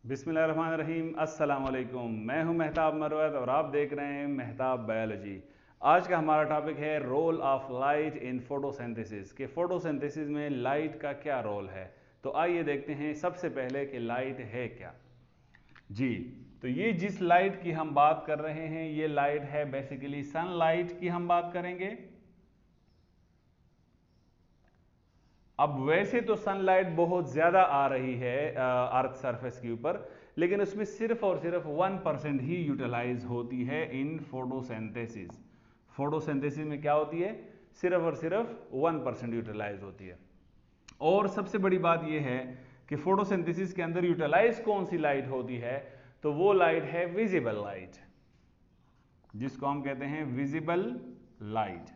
बिस्मिल्लाहिर्रहमानिर्रहीम, अस्सलाम वालेकुम। मैं हूं मेहताब मरवत और आप देख रहे हैं मेहताब बायोलॉजी। आज का हमारा टॉपिक है role of light in photosynthesis कि फोटोसिंथेसिस में लाइट का क्या रोल है। तो आइए देखते हैं सबसे पहले कि लाइट है क्या। जी, तो ये जिस लाइट की हम बात कर रहे हैं ये लाइट है बेसिकली सनलाइट की हम बात करेंगे। अब वैसे तो सनलाइट बहुत ज़्यादा आ रही है अर्थ सरफेस के ऊपर, लेकिन उसमें सिर्फ और सिर्फ 1% ही यूटिलाइज होती है इन फोटोसिंथेसिस। फोटोसिंथेसिस में क्या होती है? सिर्फ और सिर्फ 1% यूटिलाइज होती है। और सबसे बड़ी बात यह है कि फोटोसिंथेसिस के अंदर यूटिलाइज कौन सी लाइट होती है? तो वो लाइट है विजिबल लाइट, जिसको हम कहते हैं विजिबल लाइट।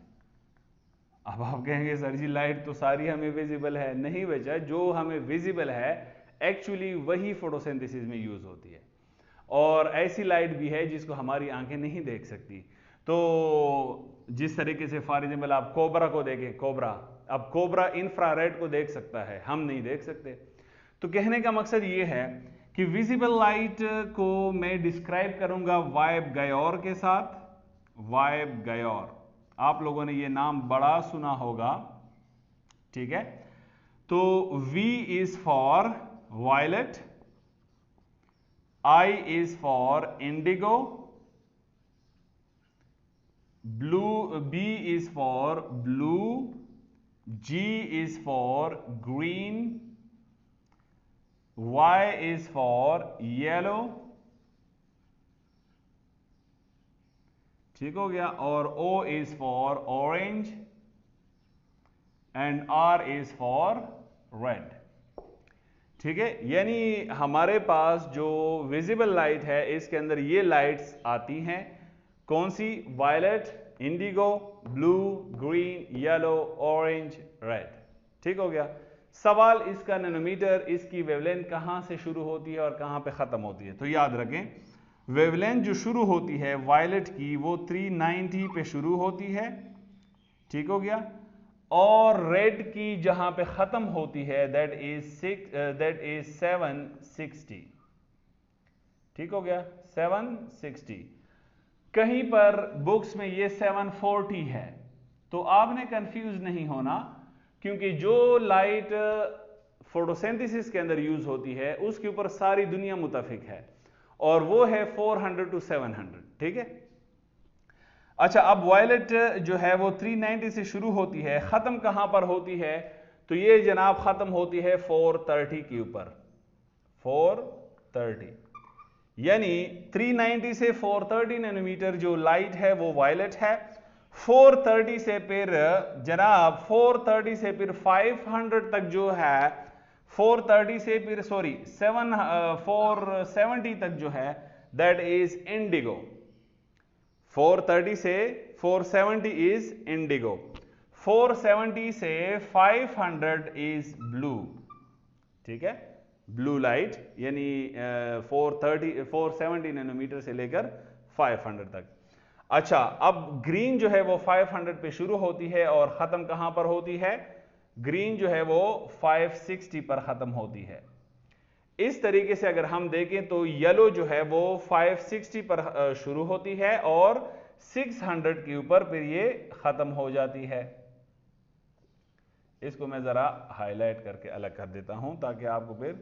अब आप कहेंगे सर जी लाइट तो सारी हमें विजिबल है। नहीं बेटा, जो हमें विजिबल है एक्चुअली वही फोटोसिंथेसिस में यूज होती है। और ऐसी लाइट भी है जिसको हमारी आंखें नहीं देख सकती। तो जिस तरीके से फॉर एग्जाम्पल आप कोबरा को देखें, कोबरा, अब कोबरा इंफ्रारेड को देख सकता है, हम नहीं देख सकते। तो कहने का मकसद ये है कि विजिबल लाइट को मैं डिस्क्राइब करूंगा वाइब गायोर के साथ। वाइब गायोर, आप लोगों ने ये नाम बड़ा सुना होगा, ठीक है। तो V is for violet, I is for indigo, blue, B is for blue, G is for green, Y is for yellow, ठीक हो गया, और O is for orange and R is for red. ठीक है, यानी हमारे पास जो विजिबल लाइट है इसके अंदर ये लाइट्स आती हैं। कौन सी? Violet, indigo, blue, green, yellow, orange, red. ठीक हो गया। सवाल इसका नैनोमीटर, इसकी वेवलेंथ कहां से शुरू होती है और कहां पे खत्म होती है? तो याद रखें, वेवलेंथ जो शुरू होती है वायलेट की वो 390 पे शुरू होती है, ठीक हो गया। और रेड की जहां पे खत्म होती है दैट इज 760, ठीक हो गया, 760। कहीं पर बुक्स में ये 740 है, तो आपने कंफ्यूज नहीं होना, क्योंकि जो लाइट फोटोसिंथेसिस के अंदर यूज होती है उसके ऊपर सारी दुनिया मुत्तफिक है, और वो है 400 टू 700, ठीक है। अच्छा, अब वायलेट जो है वो 390 से शुरू होती है, खत्म कहां पर होती है? तो ये जनाब खत्म होती है 430 के ऊपर, 430। यानी 390 से 430 नैनोमीटर जो लाइट है वो वायलेट है। 430 से फिर जनाब 430 से फिर 500 तक जो है, 430 से फिर 470 तक जो है दैट इज इंडिगो। 430 से 470 इज इंडिगो, 470 से 500 इज ब्लू, ठीक है, ब्लू लाइट, यानी 470 नैनोमीटर से लेकर 500 तक। अच्छा, अब ग्रीन जो है वो 500 पे शुरू होती है और खत्म कहां पर होती है? ग्रीन जो है वो 560 पर खत्म होती है। इस तरीके से अगर हम देखें तो येलो जो है वो 560 पर शुरू होती है और 600 के ऊपर फिर ये खत्म हो जाती है। इसको मैं जरा हाईलाइट करके अलग कर देता हूं ताकि आपको फिर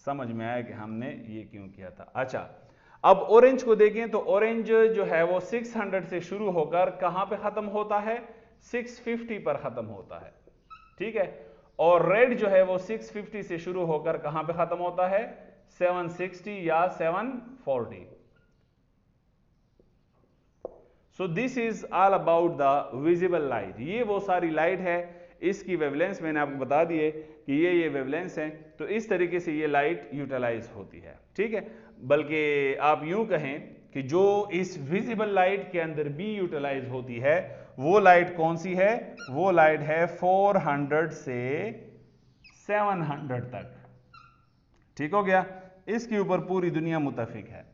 समझ में आए कि हमने ये क्यों किया था। अच्छा, अब ऑरेंज को देखें तो ऑरेंज जो है वो 600 से शुरू होकर कहां पे खत्म होता है? 650 पर खत्म होता है, ठीक है। और रेड जो है वो 650 से शुरू होकर कहां पे खत्म होता है? 760 या 740। So this is all about the visible light. ये वो सारी लाइट है, इसकी वेवलेंस मैंने आपको बता दी है कि ये वेवलेंस है। तो इस तरीके से ये लाइट यूटिलाइज होती है, ठीक है। बल्कि आप यूं कहें कि जो इस विजिबल लाइट के अंदर भी यूटिलाइज होती है वो लाइट कौन सी है? वो लाइट है 400 से 700 तक, ठीक हो गया। इसके ऊपर पूरी दुनिया मुत्तफिक है।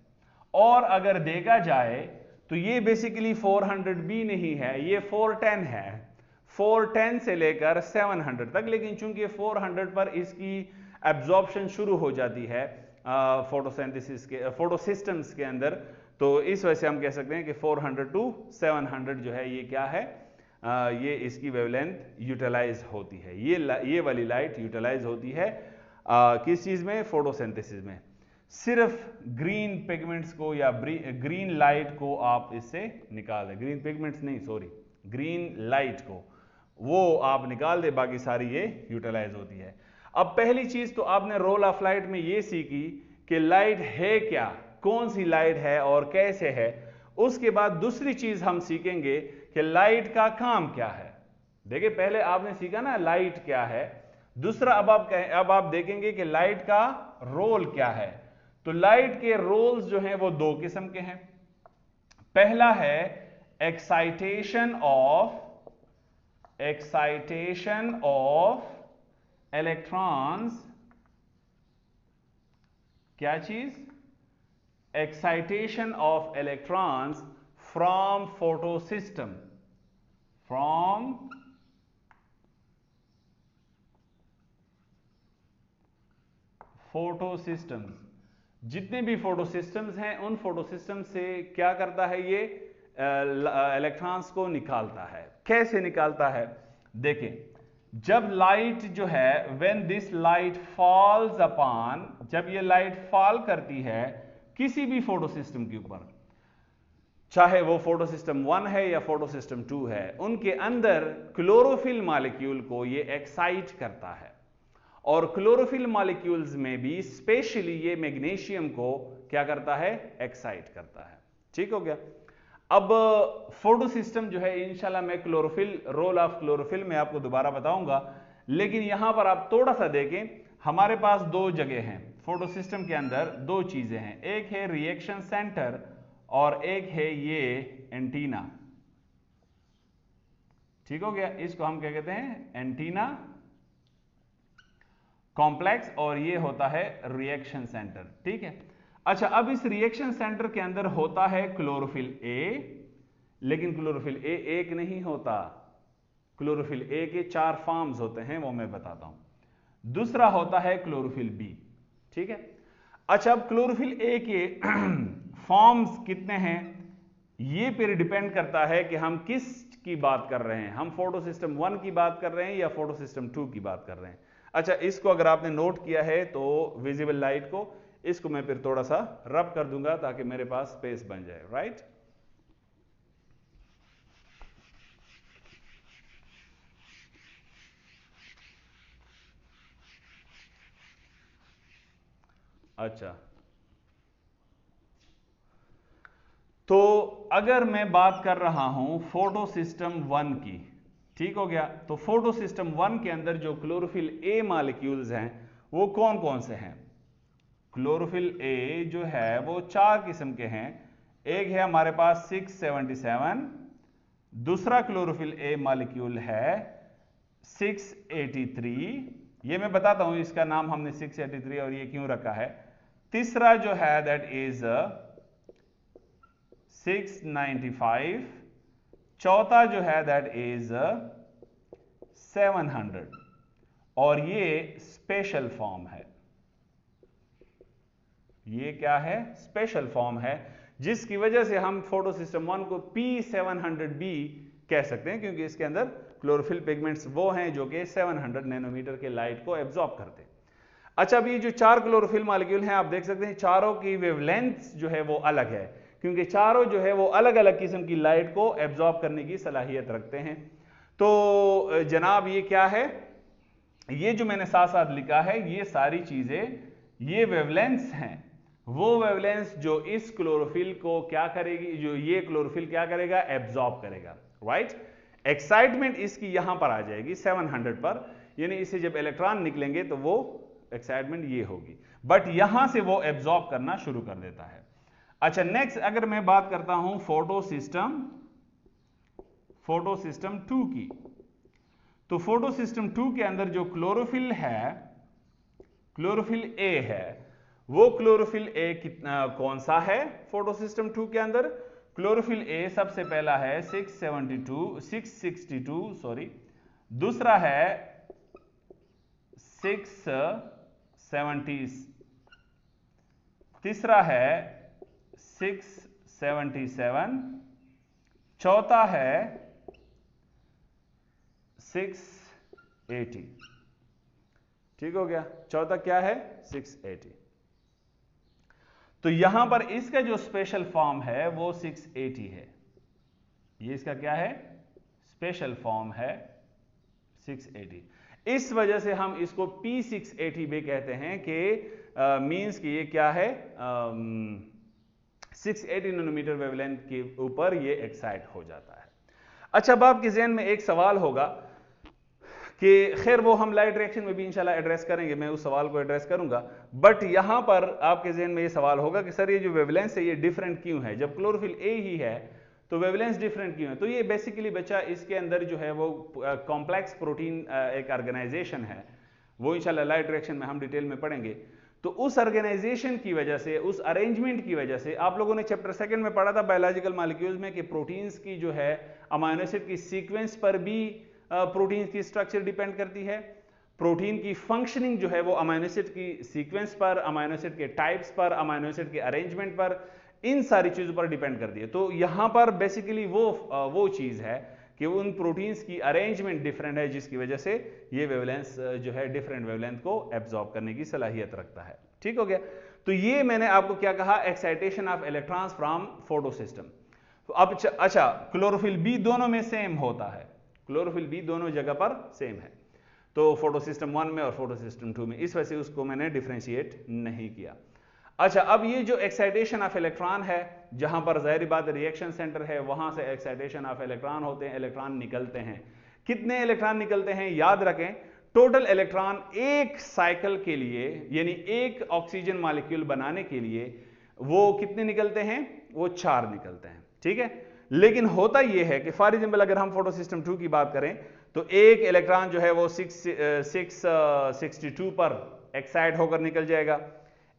और अगर देखा जाए तो ये बेसिकली 400 भी नहीं है, ये 410 है, 410 से लेकर 700 तक। लेकिन चूंकि 400 पर इसकी एब्जॉर्प्शन शुरू हो जाती है, फोटोसिंथेसिस के फोटोसिस्टम्स के अंदर, तो इस वजह से हम कह सकते हैं कि 400 टू 700 जो है ये क्या है, ये इसकी वेवलेंथ यूटिलाइज होती है, ये वाली लाइट यूटिलाइज होती है किस चीज में, फोटोसिंथेसिस में। सिर्फ ग्रीन पिगमेंट्स को या ग्रीन लाइट को आप इससे निकाल दें, ग्रीन पिगमेंट्स नहीं सॉरी, ग्रीन लाइट को वो आप निकाल दे, बाकी सारी ये यूटिलाइज होती है। अब पहली चीज तो आपने रोल ऑफ लाइट में ये सीखी कि लाइट है क्या, कौन सी लाइट है और कैसे है। उसके बाद दूसरी चीज हम सीखेंगे कि लाइट का काम क्या है। देखिए पहले आपने सीखा ना लाइट क्या है, दूसरा अब आप देखेंगे कि लाइट का रोल क्या है। तो लाइट के रोल्स जो हैं वो दो किस्म के हैं। पहला है एक्साइटेशन ऑफ इलेक्ट्रॉन्स, क्या चीज, excitation of electrons from photosystem, from photosystems. जितने भी फोटोसिस्टम्स हैं उन फोटोसिस्टम से क्या करता है, ये इलेक्ट्रॉन्स को निकालता है। कैसे निकालता है, देखें जब लाइट जो है, when this light falls upon, जब ये लाइट फॉल करती है किसी भी फोटोसिस्टम के ऊपर, चाहे वो फोटोसिस्टम 1 है या फोटोसिस्टम 2 है, उनके अंदर क्लोरोफिल मॉलिक्यूल को ये एक्साइट करता है। और क्लोरोफिल मॉलिक्यूल्स में भी स्पेशली ये मैग्नीशियम को क्या करता है, एक्साइट करता है। ठीक हो गया। अब फोटोसिस्टम जो है इंशाल्लाह मैं क्लोरोफिल, रोल ऑफ क्लोरोफिल में आपको दोबारा बताऊंगा, लेकिन यहां पर आप थोड़ा सा देखें, हमारे पास दो जगह हैं फोटोसिस्टम के अंदर, दो चीजें हैं, एक है रिएक्शन सेंटर और एक है ये एंटीना। ठीक हो गया, इसको हम क्या कहते हैं, एंटीना कॉम्प्लेक्स, और ये होता है रिएक्शन सेंटर। ठीक है। अच्छा, अब इस रिएक्शन सेंटर के अंदर होता है क्लोरोफिल ए, लेकिन क्लोरोफिल ए एक नहीं होता, क्लोरोफिल ए के 4 फॉर्म्स होते हैं, वो मैं बताता हूं। दूसरा होता है क्लोरोफिल बी। ठीक है। अच्छा, अब क्लोरोफिल ए के फॉर्म्स कितने हैं, ये फिर डिपेंड करता है कि हम किस की बात कर रहे हैं, हम फोटोसिस्टम 1 की बात कर रहे हैं या फोटोसिस्टम 2 की बात कर रहे हैं। अच्छा, इसको अगर आपने नोट किया है तो विजिबल लाइट को, इसको मैं फिर थोड़ा सा रब कर दूंगा ताकि मेरे पास स्पेस बन जाए। राइट, अच्छा, तो अगर मैं बात कर रहा हूं फोटोसिस्टम 1 की, ठीक हो गया, तो फोटोसिस्टम 1 के अंदर जो क्लोरोफिल ए मॉलिक्यूल्स हैं वो कौन कौन से हैं। क्लोरोफिल ए जो है वो 4 किस्म के हैं। एक है हमारे पास 677, दूसरा क्लोरोफिल ए मॉलिक्यूल है 683, ये मैं बताता हूं इसका नाम हमने 683 और ये क्यों रखा है। तीसरा जो है दैट इज 695, चौथा जो है दैट इज 700, और ये स्पेशल फॉर्म है। ये क्या है, स्पेशल फॉर्म है, जिसकी वजह से हम फोटोसिस्टम 1 को P700b कह सकते हैं, क्योंकि इसके अंदर क्लोरोफिल पिगमेंट्स वो हैं जो कि 700 नैनोमीटर के लाइट को एब्जॉर्ब करते हैं। अच्छा, अब ये जो 4 क्लोरोफिल मॉलिक्यूल हैं आप देख सकते हैं, चारों की वेवलेंथ जो है वो अलग है, क्योंकि चारों जो है वो अलग अलग किस्म की लाइट को एब्जॉर्ब करने की सलाहियत रखते हैं। तो जनाब ये क्या है, ये जो मैंने साथ साथ लिखा है, ये सारी चीजें, ये वेवलेंथ्स हैं, वो वेवलेंस जो इस क्लोरोफिल को क्या करेगी, जो ये क्लोरोफिल क्या करेगा, एब्जॉर्ब करेगा। राइट, एक्साइटमेंट इसकी यहां पर आ जाएगी 700 पर, यानी इससे जब इलेक्ट्रॉन निकलेंगे तो वो एक्साइटमेंट ये होगी, बट यहां से वो एब्जॉर्ब करना शुरू कर देता है। अच्छा, नेक्स्ट अगर मैं बात करता हूं फोटोसिस्टम 2 की, तो फोटोसिस्टम 2 के अंदर जो क्लोरोफिल है, क्लोरोफिल ए है, वो क्लोरोफिल ए कितना कौन सा है फोटोसिस्टम 2 के अंदर। क्लोरोफिल ए सबसे पहला है 662 सॉरी, दूसरा है 670, तीसरा है 677, चौथा है 680। ठीक हो गया, चौथा क्या है 680। तो यहां पर इसका जो स्पेशल फॉर्म है वो 680 है, ये इसका क्या है स्पेशल फॉर्म है 680। इस वजह से हम इसको P680 भी कहते हैं कि मींस कि ये क्या है 680 नैनोमीटर वेवलेंथ के ऊपर ये एक्साइट हो जाता है। अच्छा, अब आपके ज़हन में एक सवाल होगा कि खैर वो हम लाइट रिएक्शन में भी इंशाल्लाह एड्रेस करेंगे, मैं उस सवाल को एड्रेस करूंगा, बट यहां पर आपके ज़हन में ये सवाल होगा कि सर ये जो वेवलेंस है ये डिफरेंट क्यों है, जब क्लोरोफिल ए ही है तो वेवलेंस डिफरेंट क्यों है? तो ये बेसिकली बच्चा इसके अंदर जो है वो कॉम्प्लेक्स प्रोटीन एक ऑर्गेनाइजेशन है, वो इंशाल्लाह लाइट रिएक्शन में हम डिटेल में पढ़ेंगे। तो उस ऑर्गेनाइजेशन की वजह से, उस अरेंजमेंट की वजह से, आप लोगों ने चैप्टर 2 में पढ़ा था बायोलॉजिकल मॉलिक्यूल्स में कि प्रोटीन्स की जो है अमाइनो एसिड की सीक्वेंस पर भी प्रोटीन की स्ट्रक्चर डिपेंड करती है, प्रोटीन की फंक्शनिंग जो है वो अमाइनो एसिड की सीक्वेंस पर, अमाइनो एसिड के टाइप्स पर, अमाइनो एसिड के अरेंजमेंट पर, इन सारी चीजों पर डिपेंड करती है। तो यहां पर बेसिकली वो चीज है कि उन प्रोटीन्स की अरेंजमेंट डिफरेंट है, जिसकी वजह से ये वेवलेंस जो है डिफरेंट वेवलेंथ को एब्जॉर्ब करने की सलाहियत रखता है। ठीक हो गया, तो ये मैंने आपको क्या कहा, excitation of electrons from photosystem. तो अब अच्छा, क्लोरोफिल बी दोनों में सेम होता है, क्लोरोफिल बी दोनों जगह पर सेम है, तो फोटोसिस्टम 1 में और फोटोसिस्टम 2 में, इस वजह से उसको मैंने डिफरेंशिएट नहीं किया। अच्छा, अब ये जो एक्साइटेशन ऑफ इलेक्ट्रॉन है, जहां पर ज़ाहिर बात रिएक्शन सेंटर है, वहां से एक्साइटेशन ऑफ इलेक्ट्रॉन होते हैं, इलेक्ट्रॉन निकलते हैं। कितने इलेक्ट्रॉन निकलते हैं याद रखें, टोटल इलेक्ट्रॉन एक साइकिल के लिए, यानी एक ऑक्सीजन मॉलिक्यूल बनाने के लिए वो कितने निकलते हैं, वो 4 निकलते हैं। ठीक है, लेकिन होता यह है कि फॉर एग्जाम्पल अगर हम फोटोसिस्टम 2 की बात करें तो एक इलेक्ट्रॉन जो है वो 662 पर एक्साइट होकर निकल जाएगा,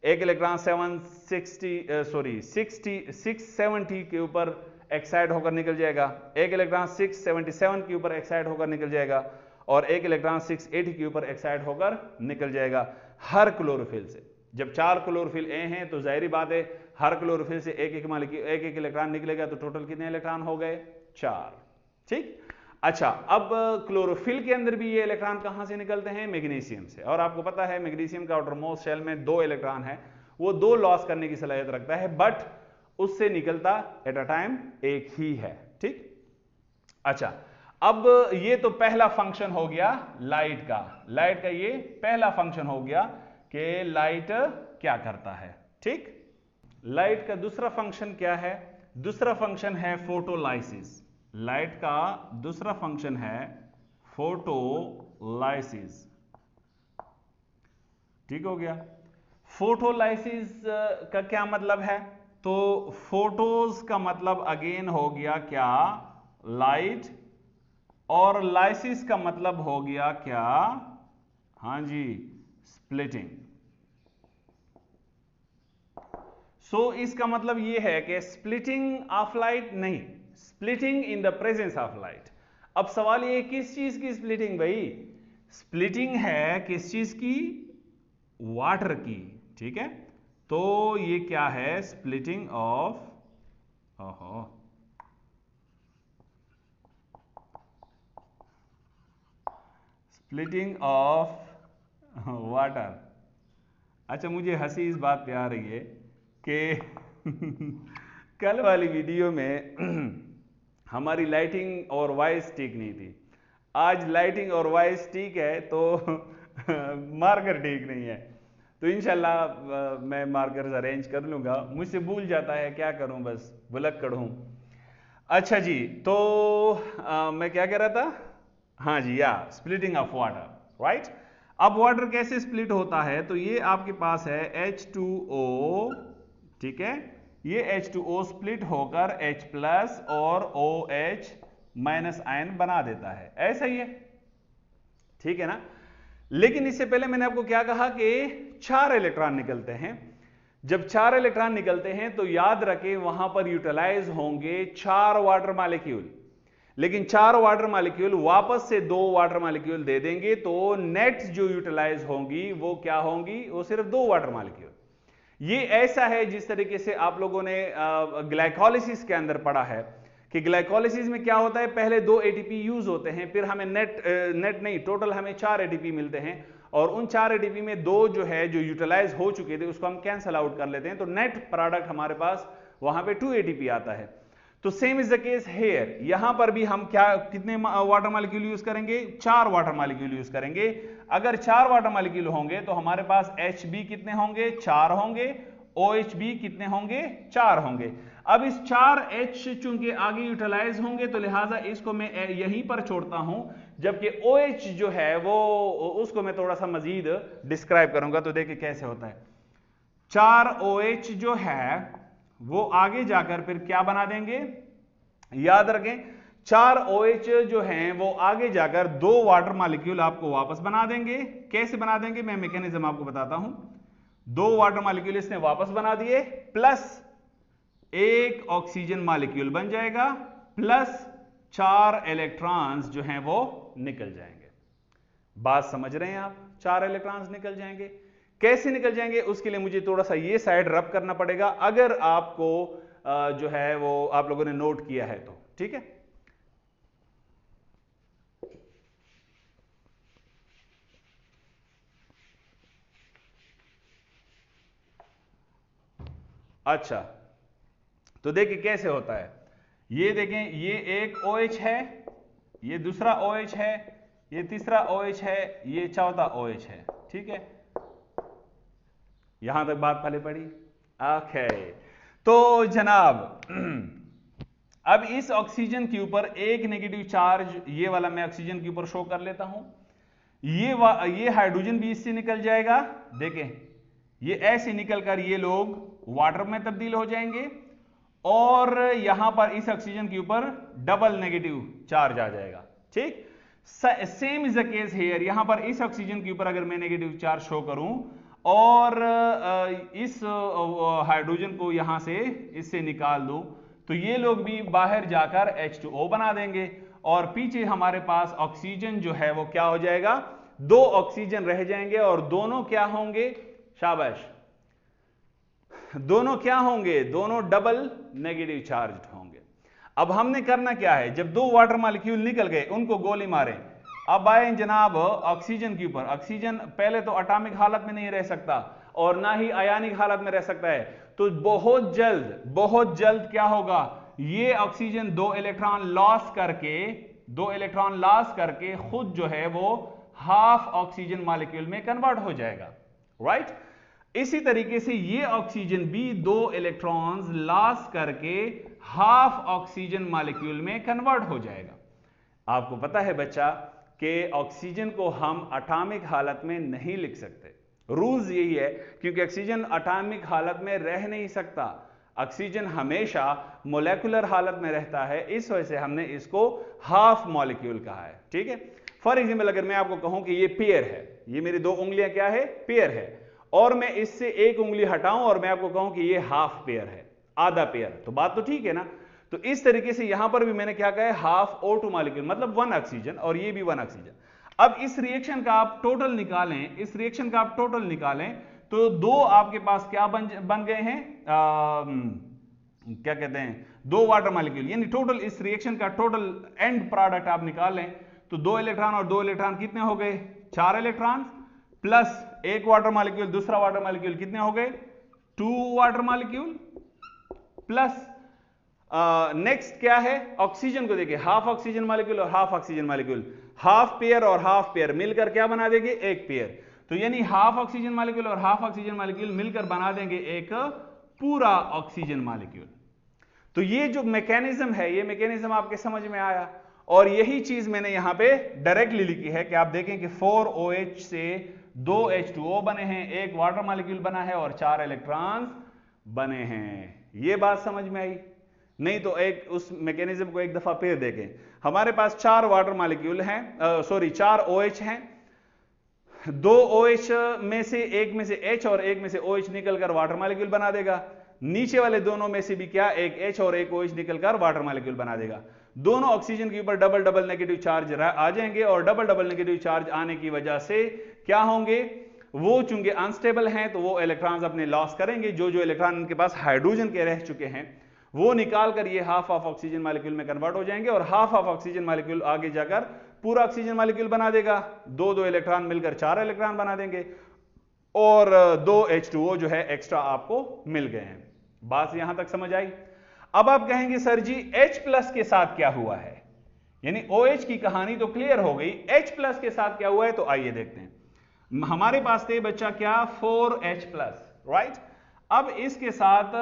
एक इलेक्ट्रॉन 670 के ऊपर एक्साइट होकर निकल जाएगा, एक इलेक्ट्रॉन 677 के ऊपर एक्साइट होकर निकल जाएगा, और एक इलेक्ट्रॉन 680 के ऊपर एक्साइट होकर निकल जाएगा हर क्लोरोफिल से। जब 4 क्लोरोफिल ए हैं तो जाहिर बात है हर क्लोरोफिल से एक एक इलेक्ट्रॉन निकलेगा, तो टोटल कितने इलेक्ट्रॉन हो गए 4। ठीक, अच्छा, अब क्लोरोफिल के अंदर भी ये इलेक्ट्रॉन कहां से निकलते हैं, मैग्नीशियम से, और आपको पता है मैग्नीशियम का आउटरमोस्ट शेल में 2 इलेक्ट्रॉन है, वो 2 लॉस करने की सलाहियत रखता है, बट उससे निकलता एट अ टाइम एक ही है। ठीक, अच्छा, अब ये तो पहला फंक्शन हो गया लाइट का ये पहला फंक्शन हो गया कि लाइट क्या करता है। ठीक, लाइट का दूसरा फंक्शन क्या है, दूसरा फंक्शन है फोटोलाइसिस। लाइट का दूसरा फंक्शन है फोटोलाइसिस। ठीक हो गया, फोटोलाइसिस का क्या मतलब है, तो फोटोज का मतलब अगेन हो गया क्या, लाइट, और लाइसिस का मतलब हो गया क्या, हां जी, स्प्लिटिंग। सो इसका मतलब यह है कि स्प्लिटिंग ऑफ लाइट नहीं, splitting in the presence of light. अब सवाल ये किस चीज की स्प्लिटिंग, भाई स्प्लिटिंग है किस चीज की, वाटर की। ठीक है, तो ये क्या है, splitting of, splitting of water. अच्छा, मुझे हंसी इस बात पे आ रही है कि कल वाली वीडियो में हमारी लाइटिंग और वॉइस ठीक नहीं थी, आज लाइटिंग और वॉइस ठीक है, तो मार्कर ठीक नहीं है, तो इंशाल्लाह मैं मार्कर्स अरेंज कर लूंगा, मुझसे भूल जाता है, क्या करूं, बस भुलक्कड़ हूं। अच्छा जी, तो मैं क्या कह रहा था, हाँ जी, या स्प्लिटिंग ऑफ वाटर, राइट। अब वाटर कैसे स्प्लिट होता है, तो ये आपके पास है H2O, ठीक है, ये H2O स्प्लिट होकर H+ और OH- आयन बना देता है, ऐसा ही है, ठीक है ना। लेकिन इससे पहले मैंने आपको क्या कहा कि 4 इलेक्ट्रॉन निकलते हैं। जब 4 इलेक्ट्रॉन निकलते हैं तो याद रखें वहां पर यूटिलाइज होंगे 4 वाटर मॉलिक्यूल, लेकिन 4 वाटर मॉलिक्यूल वापस से 2 वाटर मॉलिक्यूल दे देंगे, तो नेट जो यूटिलाइज होंगी वो क्या होंगी, वो सिर्फ 2 वाटर मॉलिक्यूल। ये ऐसा है जिस तरीके से आप लोगों ने ग्लाइकोलिसिस के अंदर पढ़ा है कि ग्लाइकोलिसिस में क्या होता है, पहले 2 एटीपी यूज होते हैं, फिर हमें नेट नहीं टोटल हमें 4 एटीपी मिलते हैं, और उन 4 एटीपी में 2 जो है जो यूटिलाइज हो चुके थे उसको हम कैंसल आउट कर लेते हैं, तो नेट प्रोडक्ट हमारे पास वहां पे 2 एटीपी आता है। तो same is the case hair, यहां पर भी हम क्या कितने वाटर मॉलिक्यूल यूज करेंगे, 4 वाटर मॉलिक्यूल यूज करेंगे। अगर 4 वाटर मॉलिक्यूल होंगे तो हमारे पास HB कितने होंगे, 4 होंगे, OHB कितने होंगे, 4 होंगे। अब इस 4H चूंकि आगे यूटिलाइज होंगे तो लिहाजा इसको मैं यहीं पर छोड़ता हूं, जबकि OH जो है वो उसको मैं थोड़ा सा मजीद डिस्क्राइब करूंगा। तो देखिए कैसे होता है, 4OH जो है वो आगे जाकर फिर क्या बना देंगे, याद रखें 4OH जो हैं वो आगे जाकर 2 वाटर मॉलिक्यूल आपको वापस बना देंगे। कैसे बना देंगे मैं मैकेनिज्म आपको बताता हूं। 2 वाटर मॉलिक्यूल इसने वापस बना दिए, प्लस 1 ऑक्सीजन मॉलिक्यूल बन जाएगा, प्लस 4 इलेक्ट्रॉन्स जो हैं वो निकल जाएंगे। बात समझ रहे हैं आप, 4 इलेक्ट्रॉन्स निकल जाएंगे। कैसे निकल जाएंगे उसके लिए मुझे थोड़ा सा ये साइड रब करना पड़ेगा, अगर आपको जो है वो आप लोगों ने नोट किया है तो ठीक है। अच्छा तो देखिए कैसे होता है, ये देखें ये एक OH है, ये दूसरा OH है, ये तीसरा OH है, ये चौथा OH है, ठीक है। यहां तक बात पहले पड़ी, ओके। तो जनाब अब इस ऑक्सीजन के ऊपर एक नेगेटिव चार्ज, ये वाला मैं ऑक्सीजन के ऊपर शो कर लेता हूं, ये हाइड्रोजन भी इससे निकल जाएगा, देखें ये ऐसे निकलकर ये लोग वाटर में तब्दील हो जाएंगे, और यहां पर इस ऑक्सीजन के ऊपर डबल नेगेटिव चार्ज आ जाएगा, ठीक। Same is the case here, यहां पर इस ऑक्सीजन के ऊपर अगर मैं नेगेटिव चार्ज शो करूं और इस हाइड्रोजन को यहां से इससे निकाल दूं, तो ये लोग भी बाहर जाकर H2O बना देंगे, और पीछे हमारे पास ऑक्सीजन जो है वो क्या हो जाएगा, 2 ऑक्सीजन रह जाएंगे, और दोनों क्या होंगे, शाबाश, दोनों क्या होंगे, दोनों डबल नेगेटिव चार्ज होंगे। अब हमने करना क्या है, जब 2 वाटर मॉलिक्यूल निकल गए उनको गोली मारें। अब आए जनाब ऑक्सीजन के ऊपर, ऑक्सीजन पहले तो एटॉमिक हालत में नहीं रह सकता और ना ही आयनिक हालत में रह सकता है, तो बहुत जल्द क्या होगा, ये ऑक्सीजन 2 इलेक्ट्रॉन लॉस करके खुद जो है वो हाफ ऑक्सीजन मॉलिक्यूल में कन्वर्ट हो जाएगा, राइट। इसी तरीके से ये ऑक्सीजन भी 2 इलेक्ट्रॉन्स लॉस करके हाफ ऑक्सीजन मॉलिक्यूल में कन्वर्ट हो जाएगा। आपको पता है बच्चा कि ऑक्सीजन को हम एटॉमिक हालत में नहीं लिख सकते, रूल्स यही है, क्योंकि ऑक्सीजन एटॉमिक हालत में रह नहीं सकता, ऑक्सीजन हमेशा मोलेकुलर हालत में रहता है, इस वजह से हमने इसको हाफ मॉलिक्यूल कहा है, ठीक है। फॉर एग्जाम्पल अगर मैं आपको कहूं कि ये पेयर है, ये मेरी 2 उंगलियां क्या है, पेयर है, और मैं इससे एक उंगली हटाऊं और मैं आपको कहूं कि ये हाफ पेयर है, आधा पेयर, तो बात तो ठीक है ना। तो इस तरीके से यहां पर भी मैंने क्या कहा है, हाफ O2 मॉलिक्यूल, मतलब 1 ऑक्सीजन, और ये भी 1 ऑक्सीजन। अब इस रिएक्शन का आप टोटल निकालें, तो 2 आपके पास क्या बन गए हैं, क्या कहते हैं, 2 वाटर मॉलिक्यूल, यानी टोटल इस रिएक्शन का टोटल एंड प्रोडक्ट आप निकालें तो 2 इलेक्ट्रॉन और 2 इलेक्ट्रॉन कितने हो गए, 4 इलेक्ट्रॉन, प्लस 1 वाटर मॉलिक्यूल, दूसरा वाटर मॉलिक्यूल कितने हो गए, 2 वाटर मॉलिक्यूल, प्लस नेक्स्ट क्या है, ऑक्सीजन को देखिए, हाफ ऑक्सीजन मॉलिक्यूल और half oxygen molecule, half pair और हाफ पेयर मिलकर क्या बना देंगे, एक पेयर। तो यानी हाफ ऑक्सीजन मॉलिक्यूल और हाफ ऑक्सीजन मॉलिक्यूल मिलकर बना देंगे एक पूरा ऑक्सीजन मॉलिक्यूल। तो ये जो मैकेनिज्म है, ये मैकेनिज्म आपके समझ में आया, और यही चीज मैंने यहां पे डायरेक्टली लिखी है कि आप देखें कि 4OH से 2 H2O बने हैं, एक वाटर मॉलिक्यूल बना है और 4 इलेक्ट्रॉन्स बने हैं। ये बात समझ में आई? नहीं तो एक उस मैकेनिज्म को एक दफा फिर देखें। हमारे पास 4 वाटर मॉलिक्यूल हैं, 4 OH हैं, 2 OH में से एक में से H और एक में से OH निकलकर वाटर मॉलिक्यूल बना देगा, नीचे वाले दोनों में से भी क्या, एक H और एक OH निकलकर वाटर मॉलिक्यूल बना देगा। दोनों ऑक्सीजन के ऊपर डबल डबल नेगेटिव चार्ज आ जाएंगे, और डबल डबल नेगेटिव चार्ज आने की वजह से क्या होंगे, वो चूंकि अनस्टेबल हैं तो वो इलेक्ट्रॉन्स अपने लॉस करेंगे, जो जो इलेक्ट्रॉन इनके पास हाइड्रोजन के रह चुके हैं वो निकाल कर ये हाफ ऑफ ऑक्सीजन मॉलिक्यूल में कन्वर्ट हो जाएंगे और हाफ ऑफ ऑक्सीजन मॉलिक्यूल आगे जाकर पूरा ऑक्सीजन मॉलिक्यूल बना देगा। दो दो इलेक्ट्रॉन मिलकर 4 इलेक्ट्रॉन बना देंगे और 2 H2O जो है एक्स्ट्रा आपको मिल गए हैं। बात यहां तक समझ आई? अब आप कहेंगे सर जी H+ के साथ क्या हुआ है, यानी OH की कहानी तो क्लियर हो गई, H+ के साथ क्या हुआ है? तो आइए देखते हैं। हमारे पास थे बच्चा क्या 4H+, राइट। अब इसके साथ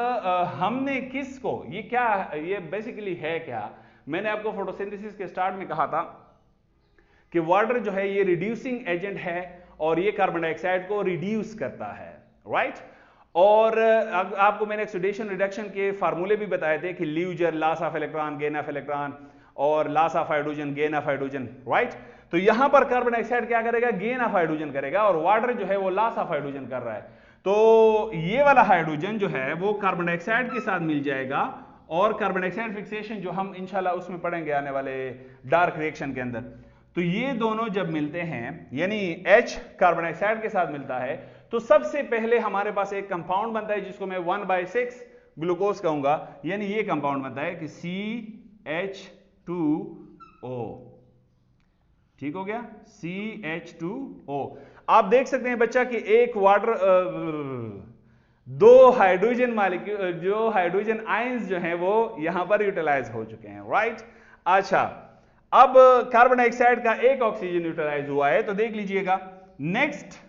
हमने किसको, ये क्या, ये बेसिकली है क्या? मैंने आपको फोटोसिंथेसिस के स्टार्ट में कहा था कि वाटर जो है ये रिड्यूसिंग एजेंट है और ये कार्बन डाइऑक्साइड को रिड्यूस करता है, राइट। और आपको मैंने ऑक्सीडेशन रिडक्शन के फार्मूले भी बताए थे कि ल्यूजर, loss of electron, gain of electron और loss of hydrogen, gain of hydrogen, right. तो यहां पर कार्बन डाइऑक्साइड क्या करेगा? गेन ऑफ हाइड्रोजन करेगा और वाटर जो है वो लॉस ऑफ हाइड्रोजन कर रहा है। तो ये वाला हाइड्रोजन जो है वो कार्बन डाइऑक्साइड के साथ मिल जाएगा और कार्बन डाइऑक्साइड फिक्सेशन जो हम इंशाल्लाह उसमें पढ़ेंगे आने वाले डार्क रिएक्शन के अंदर। तो ये दोनों जब मिलते हैं, यानी H कार्बन डाइऑक्साइड के साथ मिलता है, तो सबसे पहले हमारे पास एक कंपाउंड बनता है जिसको मैं 1/6 ग्लूकोज कहूंगा, यानी ये कंपाउंड बनता है कि CH2O। ठीक हो गया, CH2O। आप देख सकते हैं बच्चा कि एक वाटर दो हाइड्रोजन मॉलिक्यूल, जो हाइड्रोजन आयंस जो हैं वो यहां पर यूटिलाइज हो चुके हैं, राइट। अच्छा, अब कार्बन डाइऑक्साइड का एक ऑक्सीजन यूटिलाइज हुआ है, तो देख लीजिएगा नेक्स्ट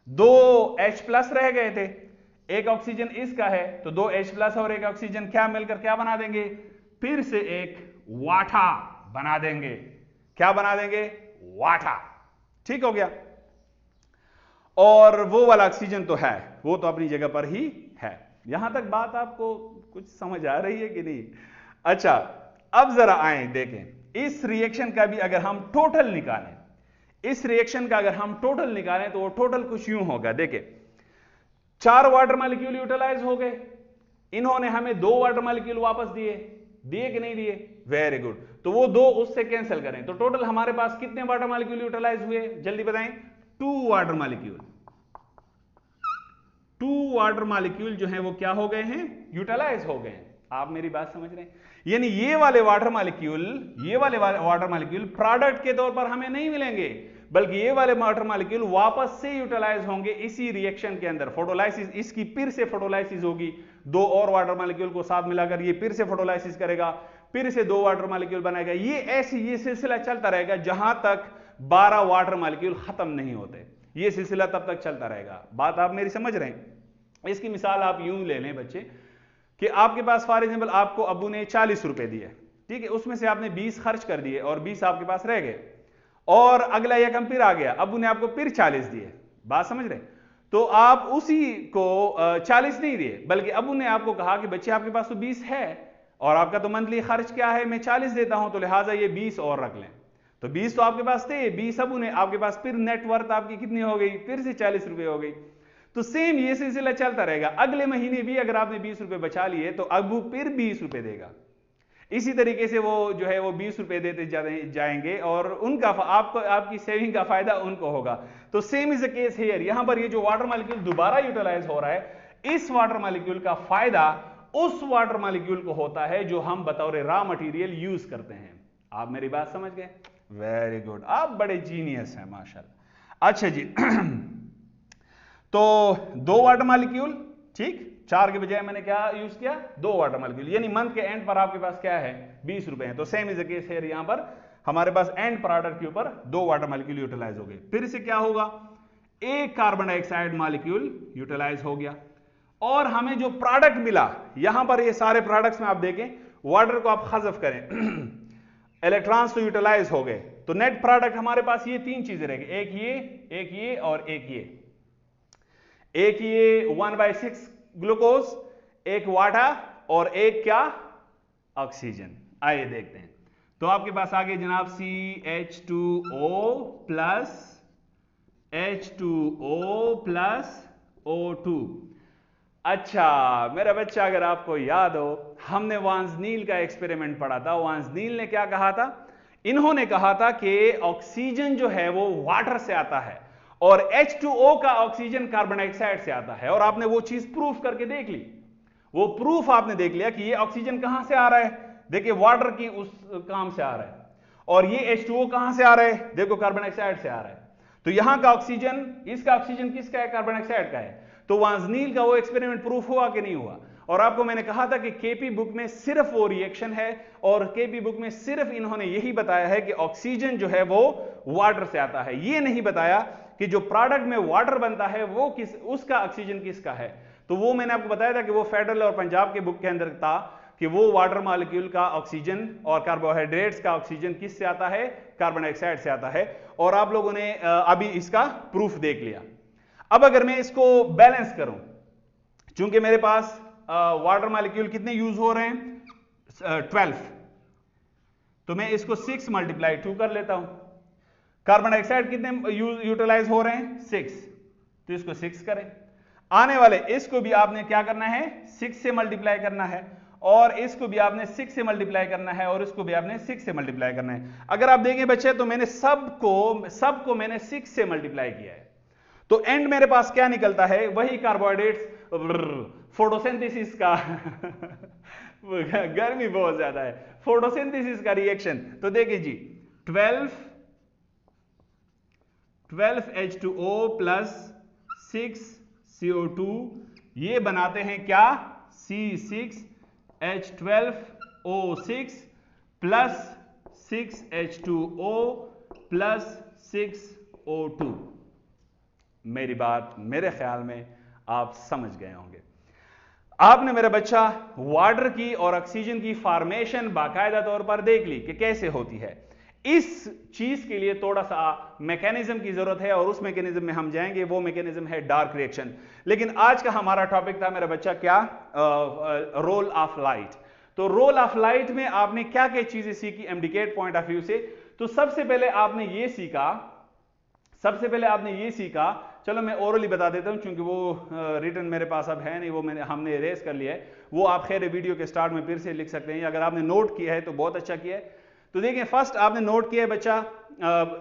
2 H+ रह गए थे, एक ऑक्सीजन इसका है तो 2 H+ और एक ऑक्सीजन क्या मिलकर क्या बना देंगे? फिर से एक वाटा बना देंगे। क्या बना देंगे? वाटा। ठीक हो गया। और वो वाला ऑक्सीजन तो है, वो तो अपनी जगह पर ही है। यहां तक बात आपको कुछ समझ आ रही है कि नहीं? अच्छा, अब जरा आए देखें इस रिएक्शन का भी अगर हम टोटल निकालें, इस रिएक्शन का अगर हम टोटल निकालें तो वो टोटल कुछ यूं होगा। देखिए 4 वाटर मॉलिक्यूल यूटिलाइज हो गए, इन्होंने हमें 2 वाटर मॉलिक्यूल वापस दिए, दिए कि नहीं दिए? Very good. तो वो 2 उससे कैंसिल करें तो टोटल हमारे पास कितने वाटर मॉलिक्यूल यूटिलाइज हुए? जल्दी बताएं। 2 वाटर मॉलिक्यूल, 2 वाटर मॉलिक्यूल जो है वो क्या हो गए हैं? यूटिलाइज हो गए हैं। आप मेरी बात समझ रहे हैं? यानी ये वाले वाटर मॉलिक्यूल, ये वाले वाटर मॉलिक्यूल प्रोडक्ट के तौर पर हमें नहीं मिलेंगे, बल्कि ये वाले वाटर मॉलिक्यूल वापस से यूटिलाइज होंगे इसी रिएक्शन के अंदर। फोटोलाइसिस, इसकी फिर से फोटोलाइसिस होगी, 2 और वाटर मॉलिक्यूल को साथ मिलाकर ये फिर से फोटोलाइसिस करेगा, फिर से 2 वाटर मॉलिक्यूल बनाएगा। ये सिलसिला चलता रहेगा जहां तक 12 वाटर मॉलिक्यूल खत्म नहीं होते। ये सिलसिला तब तक चलता रहेगा। बात आप मेरी समझ रहे हैं? इसकी मिसाल आप यूं ले लें बच्चे कि आपके पास फॉर एग्जाम्पल आपको अब्बू ने 40 रुपए दिए, ठीक है, उसमें से आपने 20 खर्च कर दिए और 20 आपके पास रह गए, और अगला यकम फिर आ गया, अब्बू ने आपको फिर 40 दिए। बात समझ रहे? तो आप उसी को 40 नहीं दिए, बल्कि अब्बू ने आपको कहा कि बच्चे आपके पास तो 20 है और आपका तो मंथली खर्च क्या है, मैं 40 देता हूं, तो लिहाजा ये 20 और रख लें। तो 20 तो आपके पास थे, 20 अब्बू ने आपके पास, फिर नेटवर्थ आपकी कितनी हो गई? फिर से 40 रुपए हो गई। तो सेम ये सिलसिला चलता रहेगा। अगले महीने भी अगर आपने 20 रुपए बचा लिए तो अब्बू फिर 20 रुपए देगा। इसी तरीके से वो जो है वो 20 रुपए देते जाएंगे और उनका आपको, आपकी सेविंग का फायदा उनको होगा। तो same is the case here. यहां पर ये जो वाटर मॉलिक्यूल दोबारा यूटिलाइज हो रहा है, इस वाटर मॉलिक्यूल का फायदा उस वाटर मॉलिक्यूल को होता है जो हम बतौर रॉ मटेरियल यूज करते हैं। आप मेरी बात समझ गए? वेरी गुड, आप बड़े जीनियस हैं माशाल्लाह। अच्छा जी तो 2 वाटर मॉलिक्यूल, ठीक, 4 के बजाय मैंने क्या यूज किया? 2 वाटर मॉलिक्यूल, यानी मंथ के एंड पर आपके पास क्या है? 20 रुपए हैं। तो सेम इज द केस है, यहां पर हमारे पास एंड प्रोडक्ट के ऊपर 2 वाटर मॉलिक्यूल यूटिलाइज हो गए। फिर से क्या होगा? एक कार्बन डाइऑक्साइड मॉलिक्यूल यूटिलाइज हो गया और हमें जो प्रोडक्ट मिला, यहां पर ये सारे प्रोडक्ट्स में आप देखें, वाटर को आप हज़फ करें इलेक्ट्रॉन्स तो यूटिलाइज हो गए, तो नेट प्रोडक्ट हमारे पास ये 3 चीजें रहेंगी, एक ये और एक ये। एक ये 1/6 ग्लूकोज, एक वाटर और एक क्या? ऑक्सीजन। आइए देखते हैं। तो आपके पास आगे जनाब CH2O plus H2O plus O2। अच्छा मेरा बच्चा, अगर आपको याद हो, हमने वांजनील का एक्सपेरिमेंट पढ़ा था। वांजनील ने क्या कहा था? इन्होंने कहा था कि ऑक्सीजन जो है वो वाटर से आता है और H2O का ऑक्सीजन कार्बन डाइऑक्साइड से आता है, और आपने वो चीज प्रूफ करके देख ली, वो प्रूफ आपने देख लिया कि ये ऑक्सीजन कहां से आ रहा है, देखिए वाटर की उस काम से आ रहा है, और ये H2O कहां से आ रहा है, देखो कार्बन डाइऑक्साइड से आ रहा है। तो यहां का ऑक्सीजन, इसका ऑक्सीजन किसका है, कार्बन डाइऑक्साइड का है। तो वांजनील का वो एक्सपेरिमेंट प्रूफ हुआ कि नहीं हुआ। और आपको मैंने कहा था कि केपी बुक में सिर्फ वो रिएक्शन है, और केपी बुक में सिर्फ इन्होंने यही बताया है कि ऑक्सीजन जो है वो वाटर से आता है, ये नहीं बताया कि जो प्रोडक्ट में वाटर बनता है वो उसका ऑक्सीजन किसका है। तो वो मैंने आपको बताया था कि वो फेडरल और पंजाब के बुक के अंदर था कि वो वाटर मॉलिक्यूल का ऑक्सीजन और कार्बोहाइड्रेट्स का ऑक्सीजन किससे आता है, कार्बन डाइऑक्साइड से आता है, और आप लोगों ने अभी इसका प्रूफ देख लिया। अब अगर मैं इसको बैलेंस करूं, चूंकि मेरे पास वाटर मॉलिक्यूल कितने यूज हो रहे हैं 12, तो मैं इसको 6 मल्टीप्लाई 2 कर लेता हूं। कार्बन डाइऑक्साइड कितने यूटिलाइज हो रहे हैं 6, तो इसको 6 करें। आने वाले इसको भी आपने क्या करना है 6 से मल्टीप्लाई करना है, और इसको भी आपने 6 से मल्टीप्लाई करना है, और इसको भी आपने 6 से मल्टीप्लाई करना है। अगर आप देखें बच्चे तो मैंने सबको मैंने 6 से मल्टीप्लाई किया है, तो एंड मेरे पास क्या निकलता है, वही कार्बोहाइड्रेट्स फोटोसिंथेसिस का गर्मी बहुत ज्यादा है, फोटोसिंथेसिस का रिएक्शन। तो देखिए जी 12H2O प्लस 6CO2 ये बनाते हैं क्या C6H12O6 plus 6H2O plus 6O2। मेरी बात मेरे ख्याल में आप समझ गए होंगे। आपने मेरा बच्चा वाटर की और ऑक्सीजन की फॉर्मेशन बाकायदा तौर पर देख ली कि कैसे होती है। इस चीज के लिए थोड़ा सा मैकेनिज्म की जरूरत है, और उस मैकेनिज्म में हम जाएंगे, वो मैकेनिज्म है डार्क रिएक्शन। लेकिन आज का हमारा टॉपिक था मेरा बच्चा क्या, रोल ऑफ लाइट। तो रोल ऑफ लाइट में आपने क्या क्या चीजें सीखी एमडीकेट पॉइंट ऑफ व्यू से। तो सबसे पहले आपने ये सीखा, चलो मैं ओरली बता देता हूं क्योंकि वो रिटन मेरे पास अब है नहीं, वो हमने इरेज कर लिया है, वो आप खैर वीडियो के स्टार्ट में फिर से लिख सकते हैं। अगर आपने नोट किया है तो बहुत अच्छा किया है। तो देखिए फर्स्ट आपने नोट किया है बच्चा,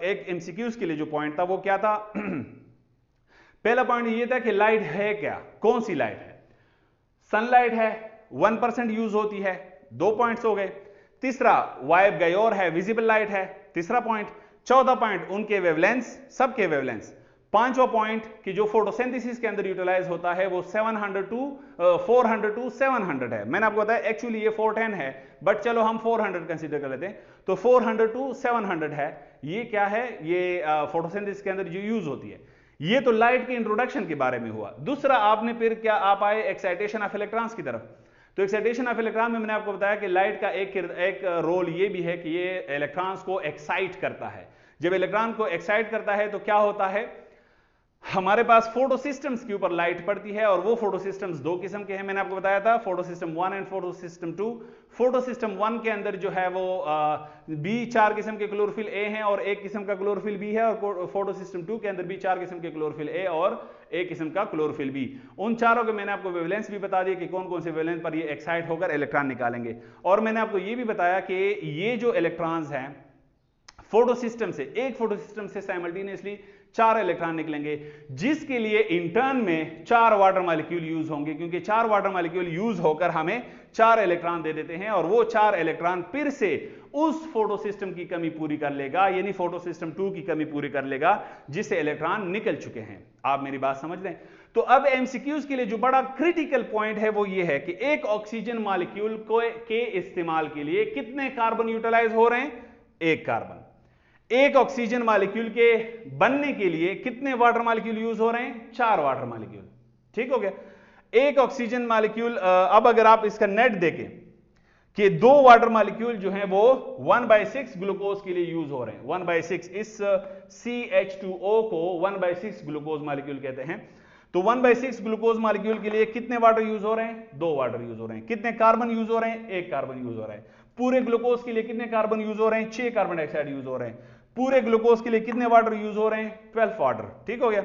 एक एमसीक्यूज के लिए जो पॉइंट था वो क्या था पहला पॉइंट ये था कि लाइट है क्या, कौन सी लाइट है। सनलाइट है 1% यूज होती है, 2 पॉइंट्स हो गए। तीसरा वाइब गयोर है, विजिबल लाइट है, तीसरा पॉइंट। चौथा पॉइंट उनके वेवलेंस, सबके वेवलेंस। पांचवा पॉइंट कि जो फोटोसिंथेसिस के अंदर यूटिलाइज होता है वो 400 to 700 है। मैंने आपको बताया एक्चुअली ये 410 है, बट चलो हम 400 कंसीडर कर लेते हैं। तो 400 to 700 है, ये क्या है, ये फोटोसिंथेसिस के अंदर जो यूज होती है। ये तो लाइट के इंट्रोडक्शन के बारे में हुआ। दूसरा आपने फिर क्या आप आए एक्साइटेशन ऑफ इलेक्ट्रॉन्स की तरफ। तो एक्साइटेशन ऑफ इलेक्ट्रॉन में मैंने आपको बताया कि लाइट का एक रोल ये भी है कि ये इलेक्ट्रॉन्स को एक्साइट करता है। जब इलेक्ट्रॉन को एक्साइट करता है तो क्या होता है, हमारे पास फोटो सिस्टम्स के ऊपर लाइट पड़ती है, और वो फोटो सिस्टम्स 2 किस्म के हैं। मैंने आपको बताया था photo system 1 and photo system 2। Photo system 1 के अंदर जो है वो बी 4 किस्म के क्लोरोफिल ए हैं और 1 किस्म का क्लोरोफिल बी है, और फोटो सिस्टम 2 के अंदर भी 4 किस्म के क्लोरोफिल ए और 1 किस्म का क्लोरोफिल बी। उन चारों के मैंने आपको वेवलेंस भी बता दिया कि कौन कौन से वेवलेंस पर ये एक्साइट होकर इलेक्ट्रॉन निकालेंगे। और मैंने आपको ये भी बताया कि ये जो इलेक्ट्रॉन्स हैं फोटो सिस्टम से, एक फोटो सिस्टम से साइमल्टेनियसली 4 इलेक्ट्रॉन निकलेंगे, जिसके लिए इंटर्न में 4 वाटर मॉलिक्यूल यूज होंगे, क्योंकि 4 वाटर मॉलिक्यूल यूज होकर हमें 4 इलेक्ट्रॉन दे देते हैं, और वो 4 इलेक्ट्रॉन फिर से उस फोटो सिस्टम की कमी पूरी कर लेगा, यानी फोटो सिस्टम 2 की कमी पूरी कर लेगा, जिससे इलेक्ट्रॉन निकल चुके हैं। आप मेरी बात समझ लें। तो अब एमसीक्यूज के लिए जो बड़ा क्रिटिकल पॉइंट है वो ये है कि एक ऑक्सीजन मॉलिक्यूल के इस्तेमाल के लिए कितने कार्बन यूटिलाइज हो रहे हैं, 1 कार्बन। एक ऑक्सीजन मॉलिक्यूल के बनने के लिए कितने वाटर मॉलिक्यूल यूज हो रहे हैं, 4 वाटर मॉलिक्यूल। ठीक हो गया। एक ऑक्सीजन मॉलिक्यूल, अब अगर आप इसका नेट देखें कि 2 वाटर मॉलिक्यूल जो हैं वो 1/6 ग्लूकोज के लिए यूज हो रहे हैं। 1/6 इस CH2O को 1/6 ग्लूकोज मॉलिक्यूल कहते हैं। तो 1/6 ग्लूकोज मॉलिक्यूल के लिए कितने वाटर यूज हो रहे हैं, 2 वाटर यूज हो रहे हैं। कितने कार्बन यूज हो रहे हैं, 1 कार्बन यूज हो रहा है। पूरे ग्लूकोज के लिए कितने कार्बन यूज हो रहे हैं, 6 कार्बन डाइऑक्साइड यूज हो रहे हैं। पूरे ग्लूकोज के लिए कितने वाटर यूज हो रहे हैं, 12 वाटर। ठीक हो गया।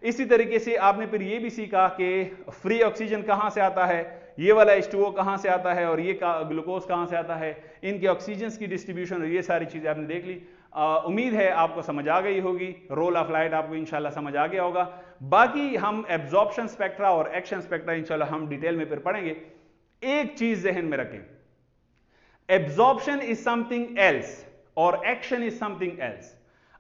इसी तरीके से आपने फिर ये भी सीखा कि फ्री ऑक्सीजन कहां से आता है, ये वाला H2O कहां से आता है, और ये ग्लूकोज कहां से आता है, इनके ऑक्सीजन की डिस्ट्रीब्यूशन, और ये सारी चीजें आपने देख ली। उम्मीद है आपको समझ आ गई होगी, रोल ऑफ लाइट आपको इंशाल्लाह समझ आ गया होगा। बाकी हम एब्जॉर्प्शन स्पेक्ट्रा और एक्शन स्पेक्ट्रा इंशाल्लाह हम डिटेल में फिर पढ़ेंगे। एक चीज जहन में रखें, एब्जॉर्प्शन इज समथिंग एल्स और एक्शन इज समथिंग एल्स।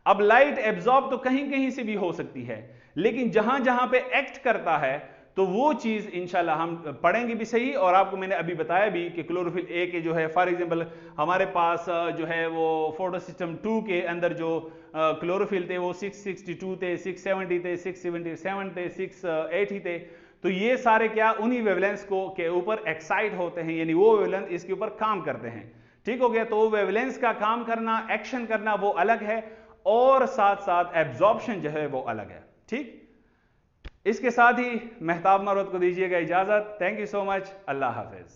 अब लाइट एब्जॉर्ब तो कहीं कहीं से भी हो सकती है, लेकिन जहां जहां पे एक्ट करता है तो वो चीज इंशाल्लाह हम पढ़ेंगे भी सही। और आपको मैंने अभी बताया भी कि क्लोरोफिल ए के जो है फॉर एग्जांपल हमारे पास जो है वो फोटो सिस्टम 2 के अंदर जो क्लोरोफिल थे वो 662 थे, 670 थे, 677 थे, 680 थे। तो ये सारे क्या उन्हीं वेवलेंस को के ऊपर एक्साइट होते हैं, यानी वो वेवलेंस इसके ऊपर काम करते हैं। ठीक हो गया। तो वेवलेंस का काम करना, एक्शन करना वो अलग है, और साथ साथ एब्जॉर्प्शन जो है वो अलग है। ठीक, इसके साथ ही मेहताब मरवत को दीजिएगा इजाजत। Thank you so much. Allah Hafiz.